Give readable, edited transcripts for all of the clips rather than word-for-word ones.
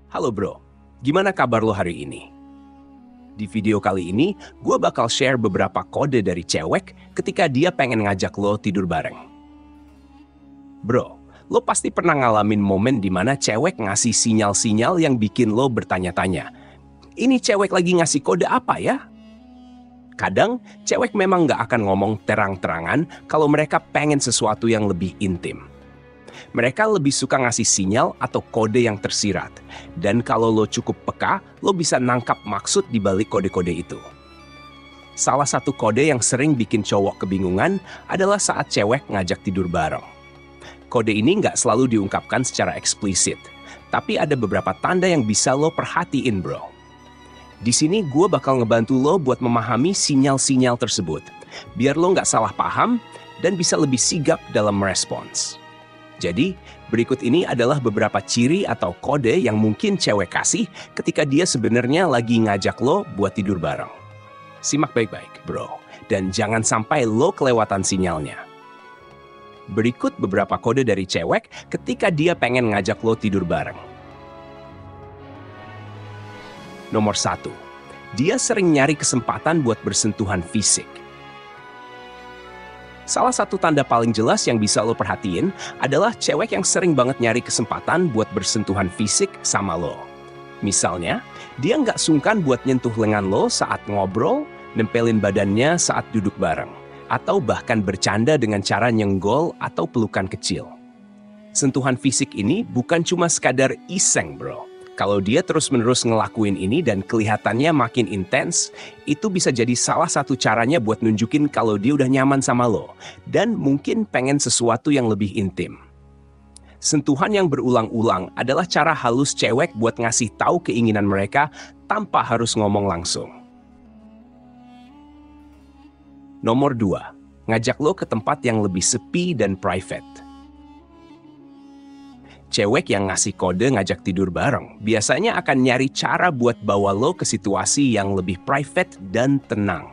Halo bro, gimana kabar lo hari ini? Di video kali ini, gue bakal share beberapa kode dari cewek ketika dia pengen ngajak lo tidur bareng. Bro, lo pasti pernah ngalamin momen di mana cewek ngasih sinyal-sinyal yang bikin lo bertanya-tanya. Ini cewek lagi ngasih kode apa ya? Kadang, cewek memang nggak akan ngomong terang-terangan kalau mereka pengen sesuatu yang lebih intim. Mereka lebih suka ngasih sinyal atau kode yang tersirat. Dan kalau lo cukup peka, lo bisa nangkap maksud di balik kode-kode itu. Salah satu kode yang sering bikin cowok kebingungan adalah saat cewek ngajak tidur bareng. Kode ini nggak selalu diungkapkan secara eksplisit, tapi ada beberapa tanda yang bisa lo perhatiin, bro. Di sini gue bakal ngebantu lo buat memahami sinyal-sinyal tersebut, biar lo nggak salah paham dan bisa lebih sigap dalam merespons. Jadi, berikut ini adalah beberapa ciri atau kode yang mungkin cewek kasih ketika dia sebenarnya lagi ngajak lo buat tidur bareng. Simak baik-baik, bro, dan jangan sampai lo kelewatan sinyalnya. Berikut beberapa kode dari cewek ketika dia pengen ngajak lo tidur bareng. Nomor 1, dia sering nyari kesempatan buat bersentuhan fisik. Salah satu tanda paling jelas yang bisa lo perhatiin adalah cewek yang sering banget nyari kesempatan buat bersentuhan fisik sama lo. Misalnya, dia nggak sungkan buat nyentuh lengan lo saat ngobrol, nempelin badannya saat duduk bareng, atau bahkan bercanda dengan cara nyenggol atau pelukan kecil. Sentuhan fisik ini bukan cuma sekadar iseng, bro. Kalau dia terus-menerus ngelakuin ini dan kelihatannya makin intens, itu bisa jadi salah satu caranya buat nunjukin kalau dia udah nyaman sama lo, dan mungkin pengen sesuatu yang lebih intim. Sentuhan yang berulang-ulang adalah cara halus cewek buat ngasih tahu keinginan mereka tanpa harus ngomong langsung. Nomor 2, ngajak lo ke tempat yang lebih sepi dan private. Cewek yang ngasih kode ngajak tidur bareng biasanya akan nyari cara buat bawa lo ke situasi yang lebih private dan tenang.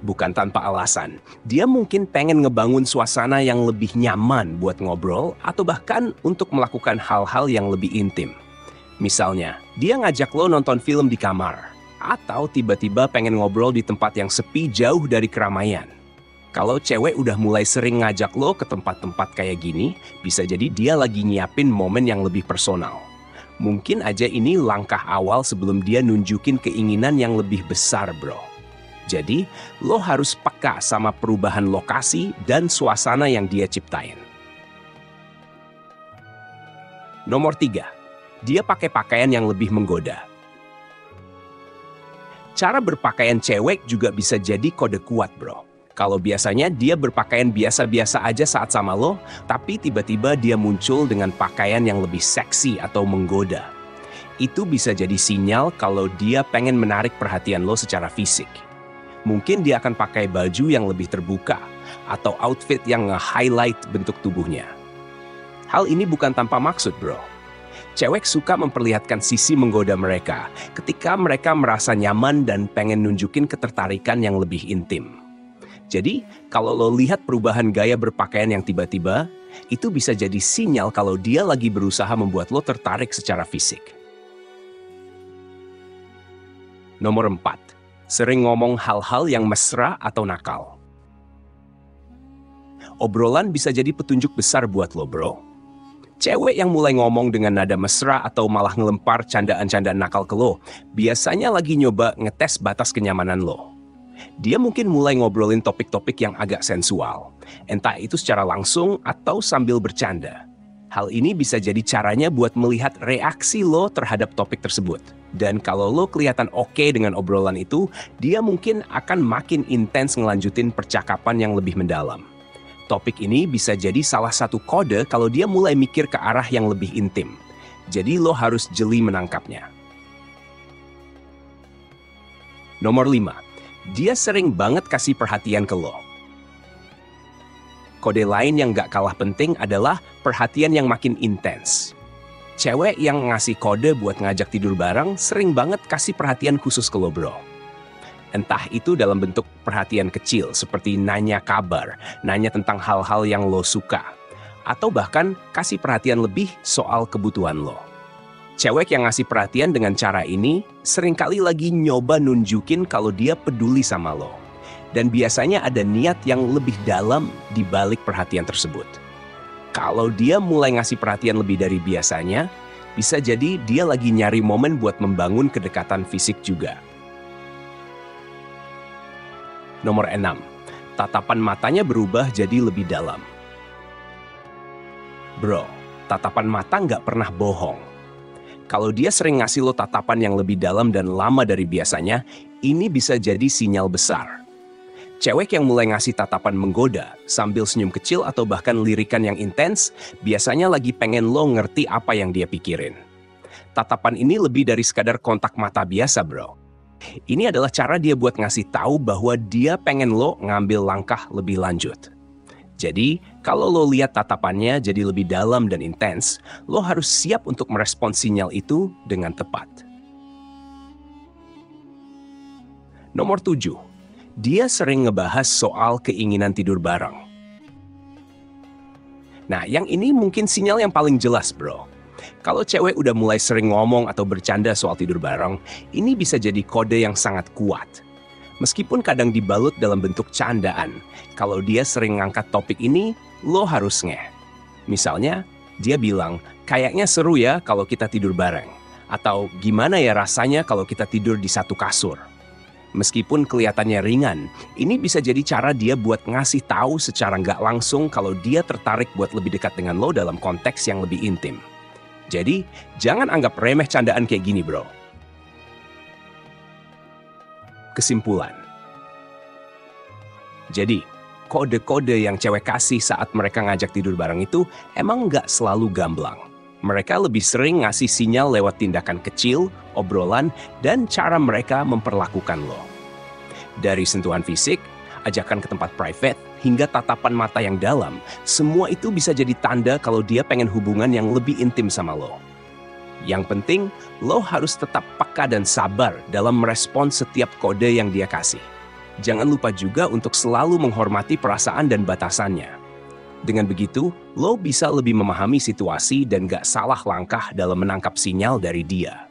Bukan tanpa alasan, dia mungkin pengen ngebangun suasana yang lebih nyaman buat ngobrol atau bahkan untuk melakukan hal-hal yang lebih intim. Misalnya, dia ngajak lo nonton film di kamar, atau tiba-tiba pengen ngobrol di tempat yang sepi jauh dari keramaian. Kalau cewek udah mulai sering ngajak lo ke tempat-tempat kayak gini, bisa jadi dia lagi nyiapin momen yang lebih personal. Mungkin aja ini langkah awal sebelum dia nunjukin keinginan yang lebih besar, bro. Jadi, lo harus peka sama perubahan lokasi dan suasana yang dia ciptain. Nomor 3, dia pakai pakaian yang lebih menggoda. Cara berpakaian cewek juga bisa jadi kode kuat, bro. Kalau biasanya dia berpakaian biasa-biasa aja saat sama lo, tapi tiba-tiba dia muncul dengan pakaian yang lebih seksi atau menggoda. Itu bisa jadi sinyal kalau dia pengen menarik perhatian lo secara fisik. Mungkin dia akan pakai baju yang lebih terbuka, atau outfit yang nge-highlight bentuk tubuhnya. Hal ini bukan tanpa maksud, bro. Cewek suka memperlihatkan sisi menggoda mereka ketika mereka merasa nyaman dan pengen nunjukin ketertarikan yang lebih intim. Jadi, kalau lo lihat perubahan gaya berpakaian yang tiba-tiba, itu bisa jadi sinyal kalau dia lagi berusaha membuat lo tertarik secara fisik. Nomor 4, sering ngomong hal-hal yang mesra atau nakal. Obrolan bisa jadi petunjuk besar buat lo, bro. Cewek yang mulai ngomong dengan nada mesra atau malah ngelempar candaan-candaan nakal ke lo, biasanya lagi nyoba ngetes batas kenyamanan lo. Dia mungkin mulai ngobrolin topik-topik yang agak sensual, entah itu secara langsung atau sambil bercanda. Hal ini bisa jadi caranya buat melihat reaksi lo terhadap topik tersebut. Dan kalau lo kelihatan oke dengan obrolan itu, dia mungkin akan makin intens ngelanjutin percakapan yang lebih mendalam. Topik ini bisa jadi salah satu kode kalau dia mulai mikir ke arah yang lebih intim. Jadi lo harus jeli menangkapnya. Nomor 5. Dia sering banget kasih perhatian ke lo. Kode lain yang gak kalah penting adalah perhatian yang makin intens. Cewek yang ngasih kode buat ngajak tidur bareng sering banget kasih perhatian khusus ke lo, bro. Entah itu dalam bentuk perhatian kecil seperti nanya kabar, nanya tentang hal-hal yang lo suka, atau bahkan kasih perhatian lebih soal kebutuhan lo. Cewek yang ngasih perhatian dengan cara ini seringkali lagi nyoba nunjukin kalau dia peduli sama lo. Dan biasanya ada niat yang lebih dalam di balik perhatian tersebut. Kalau dia mulai ngasih perhatian lebih dari biasanya, bisa jadi dia lagi nyari momen buat membangun kedekatan fisik juga. Nomor 6. Tatapan matanya berubah jadi lebih dalam. Bro, tatapan mata nggak pernah bohong. Kalau dia sering ngasih lo tatapan yang lebih dalam dan lama dari biasanya, ini bisa jadi sinyal besar. Cewek yang mulai ngasih tatapan menggoda sambil senyum kecil atau bahkan lirikan yang intens, biasanya lagi pengen lo ngerti apa yang dia pikirin. Tatapan ini lebih dari sekadar kontak mata biasa, bro. Ini adalah cara dia buat ngasih tahu bahwa dia pengen lo ngambil langkah lebih lanjut. Jadi, kalau lo lihat tatapannya jadi lebih dalam dan intens, lo harus siap untuk merespon sinyal itu dengan tepat. Nomor 7. Dia sering ngebahas soal keinginan tidur bareng. Nah, yang ini mungkin sinyal yang paling jelas, bro. Kalau cewek udah mulai sering ngomong atau bercanda soal tidur bareng, ini bisa jadi kode yang sangat kuat. Meskipun kadang dibalut dalam bentuk candaan, kalau dia sering ngangkat topik ini, lo harus ngeh. Misalnya, dia bilang, kayaknya seru ya kalau kita tidur bareng. Atau gimana ya rasanya kalau kita tidur di satu kasur. Meskipun kelihatannya ringan, ini bisa jadi cara dia buat ngasih tahu secara nggak langsung kalau dia tertarik buat lebih dekat dengan lo dalam konteks yang lebih intim. Jadi, jangan anggap remeh candaan kayak gini, bro. Kesimpulan. Jadi, kode-kode yang cewek kasih saat mereka ngajak tidur bareng itu emang nggak selalu gamblang. Mereka lebih sering ngasih sinyal lewat tindakan kecil, obrolan, dan cara mereka memperlakukan lo. Dari sentuhan fisik, ajakan ke tempat private, hingga tatapan mata yang dalam, semua itu bisa jadi tanda kalau dia pengen hubungan yang lebih intim sama lo. Yang penting, lo harus tetap peka dan sabar dalam merespon setiap kode yang dia kasih. Jangan lupa juga untuk selalu menghormati perasaan dan batasannya. Dengan begitu, lo bisa lebih memahami situasi dan gak salah langkah dalam menangkap sinyal dari dia.